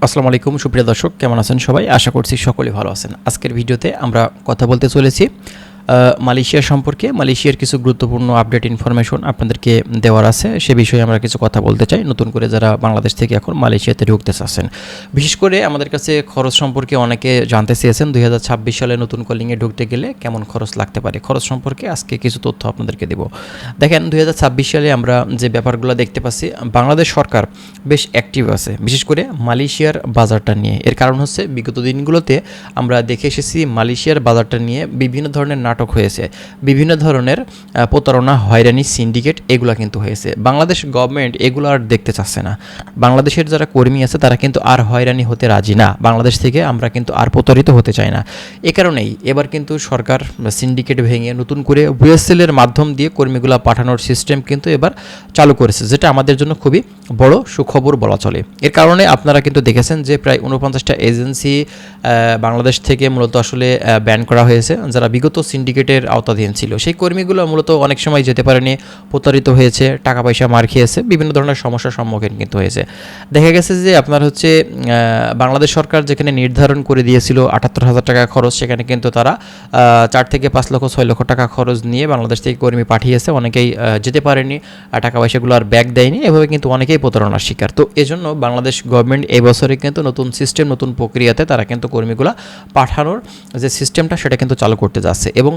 আসসালামু আলাইকুম সুপ্রিয় দর্শক, কেমন আছেন সবাই? আশা করছি সকলেই ভালো আছেন। আজকের ভিডিওতে আমরা কথা বলতে চলেছি মালয়েশিয়া সম্পর্কে। মালয়েশিয়ার কিছু গুরুত্বপূর্ণ আপডেট ইনফরমেশন আপনাদেরকে দেওয়ার আছে, সে বিষয়ে আমরা কিছু কথা বলতে চাই। নতুন করে যারা বাংলাদেশ থেকে এখন মালয়েশিয়াতে ঢুকতে চাচ্ছেন, বিশেষ করে আমাদের কাছে খরচ সম্পর্কে অনেকে জানতে চেয়েছেন। 2026 সালে নতুন কলিংয়ে ঢুকতে গেলে কেমন খরচ লাগতে পারে, খরচ সম্পর্কে আজকে কিছু তথ্য আপনাদেরকে দেব। দেখেন, 2026 সালে আমরা যে ব্যাপারগুলো দেখতে পাচ্ছি, বাংলাদেশ সরকার বেশ অ্যাক্টিভ আছে, বিশেষ করে মালয়েশিয়ার বাজারটা নিয়ে। এর কারণ হচ্ছে বিগত দিনগুলোতে আমরা দেখে এসেছি মালয়েশিয়ার বাজারটা নিয়ে বিভিন্ন ধরনের নাটক হয়েছে, বিভিন্ন ধরনের প্রতারণা, হয়রানি, সিন্ডিকেট এগুলো কিন্তু হয়েছে। বাংলাদেশ গভর্নমেন্ট এগুলো আর দেখতে চাচ্ছে না। বাংলাদেশের যারা কর্মী আছে তারা কিন্তু আর হয়রানি হতে রাজি না। বাংলাদেশ থেকে আমরা কিন্তু আর প্রতারিত হতে চাই না। এ কারণেই এবার কিন্তু সরকার সিন্ডিকেট ভেঙে নতুন করে VSL-এর মাধ্যম দিয়ে কর্মীগুলো পাঠানোর সিস্টেম কিন্তু এবার চালু করেছে, যেটা আমাদের জন্য খুবই বড় সুখবর বলা চলে। এর কারণে আপনারা কিন্তু দেখেছেন যে প্রায় 49টা এজেন্সি বাংলাদেশ থেকে মূলত আসলে ব্যান করা হয়েছে, যারা বিগত সিন্ডিকেটের আওতাধীন ছিল। সেই কর্মীগুলো মূলত অনেক সময় যেতে পারেনি, প্রতারিত হয়েছে, টাকা পয়সা মার খেয়েছে, বিভিন্ন ধরনের সমস্যার সম্মুখীন কিন্তু হয়েছে। দেখা গেছে যে আপনার হচ্ছে বাংলাদেশ সরকার যেখানে নির্ধারণ করে দিয়েছিল 78,000 টাকা খরচ, সেখানে কিন্তু তারা 4 থেকে 5 লক্ষ 6 লক্ষ টাকা খরচ নিয়ে বাংলাদেশ থেকে কর্মী পাঠিয়েছে। অনেকেই যেতে পারেনি, টাকা পয়সাগুলো আর ব্যাক দেয়নি, এভাবে কিন্তু অনেকেই প্রতারণার শিকার। তো এজন্য বাংলাদেশ গভর্নমেন্ট এই বছরে কিন্তু নতুন সিস্টেম, নতুন প্রক্রিয়াতে তারা কিন্তু কর্মীগুলো পাঠানোর যে সিস্টেমটা সেটা কিন্তু চালু করতে যাচ্ছে। এবং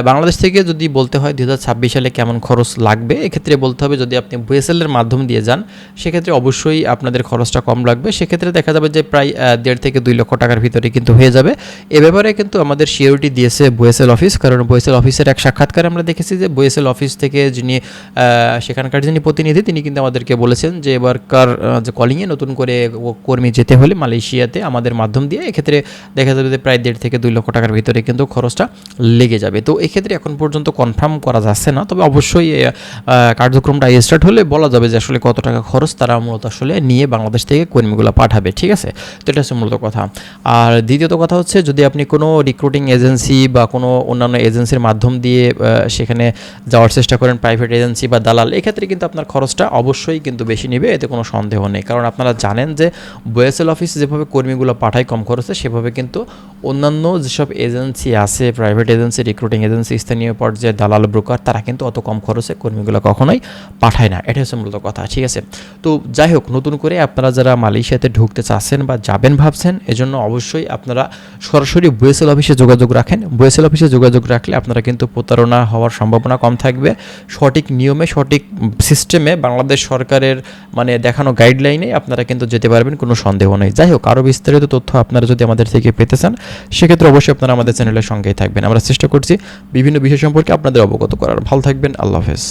বাংলাদেশ থেকে যদি বলতে হয় 2026 সালে কেমন খরচ লাগবে, এক্ষেত্রে বলতে হবে যদি আপনি VSL-এর মাধ্যম দিয়ে যান সেক্ষেত্রে অবশ্যই আপনাদের খরচটা কম লাগবে। সেক্ষেত্রে দেখা যাবে যে প্রায় 1.5 থেকে 2 লক্ষ টাকার ভিতরে কিন্তু হয়ে যাবে। এ ব্যাপারে কিন্তু আমাদের সিওরিটি দিয়েছে VSL অফিস, কারণ VSL অফিসের এক সাক্ষাৎকারে আমরা দেখেছি যে VSL অফিস থেকে যিনি সেখানকার যিনি প্রতিনিধি, তিনি কিন্তু আমাদেরকে বলেছেন যে এবারকার যে কলিংয়ে নতুন করে কর্মী যেতে হলে মালয়েশিয়াতে আমাদের মাধ্যম দিয়ে এক্ষেত্রে দেখা যাবে যে প্রায় 1.5 থেকে 2 লক্ষ টাকার ভিতরে কিন্তু খরচটা লেগে যাবে। তো এক্ষেত্রে এখন পর্যন্ত কনফার্ম করা যাচ্ছে না, তবে অবশ্যই কার্যক্রমটা স্টার্ট হলে বলা যাবে যে আসলে কত টাকা খরচ তারা মূলত আসলে নিয়ে বাংলাদেশ থেকে কর্মীগুলো পাঠাবে। ঠিক আছে, তো এটা হচ্ছে মূলত কথা। আর দ্বিতীয়ত কথা হচ্ছে, যদি আপনি কোনো রিক্রুটিং এজেন্সি বা কোনো অন্যান্য এজেন্সির মাধ্যম দিয়ে সেখানে যাওয়ার চেষ্টা করেন, প্রাইভেট এজেন্সি বা দালাল, এক্ষেত্রে কিন্তু আপনার খরচটা অবশ্যই কিন্তু বেশি নেবে, এতে কোনো সন্দেহ নেই। কারণ আপনারা জানেন যে VSL অফিস যেভাবে কর্মীগুলো পাঠায় কম খরচে, সেভাবে কিন্তু অন্যান্য যেসব এজেন্সি আছে, প্রাইভেট এজেন্সি, রিক্রুটিং এজেন্সি, স্থানীয় পর্যায়ে দালাল, ব্রোকার, তারা কিন্তু অত কম খরচে কর্মীগুলো কখনোই পাঠায় না। এটা হচ্ছে মূলত কথা। ঠিক আছে, তো যাই হোক, নতুন করে আপনারা যারা মালয়েশিয়াতে ঢুকতে চাচ্ছেন বা যাবেন ভাবছেন, এজন্য অবশ্যই আপনারা সরাসরি VSL অফিসে যোগাযোগ রাখেন। VSL অফিসে যোগাযোগ রাখলে আপনারা কিন্তু প্রতারণা হওয়ার সম্ভাবনা কম থাকবে। সঠিক নিয়মে, সঠিক সিস্টেমে, বাংলাদেশ সরকারের মানে দেখানো গাইডলাইনে আপনারা কিন্তু যেতে পারবেন, কোনো সন্দেহ নেই। যাই হোক, আরও বিস্তারিত তথ্য আপনারা যদি আমাদের থেকে পেতে চান সেক্ষেত্রে অবশ্যই আপনারা আমাদের চ্যানেলের সঙ্গেই থাকবেন। আমরা চেষ্টা করছি বিভিন্ন বিষয় সম্পর্কে আপনাদের অবগত করার। ভালো থাকবেন, আল্লাহ হাফেজ।